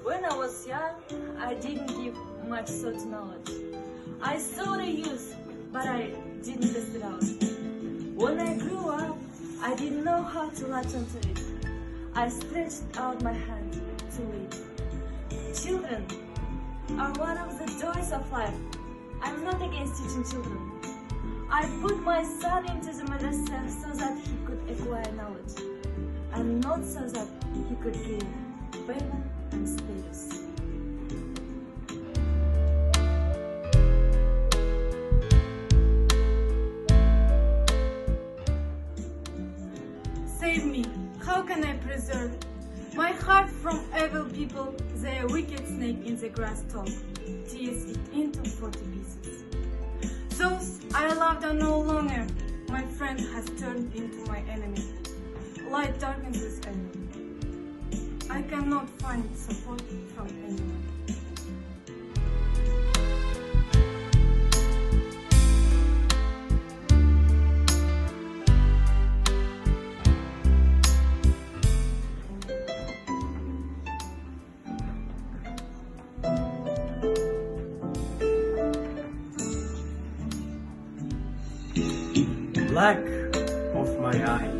When I was young, I didn't give much thought to knowledge. I saw the use, but I didn't test it out. When I grew up, I didn't know how to latch onto it. I stretched out my hand to lead. Children are one of the joys of life. I'm not against teaching children. I put my son into the madrasa so that he could acquire knowledge, and not so that he could gain fame and status. Save me, how can I preserve my heart from evil people? Their wicked snake in the grass talk tears it into 40 pieces. Those I loved are no longer. My friend has turned into my enemy. Light darkens this enemy. I cannot find support from anyone. Black of my eye,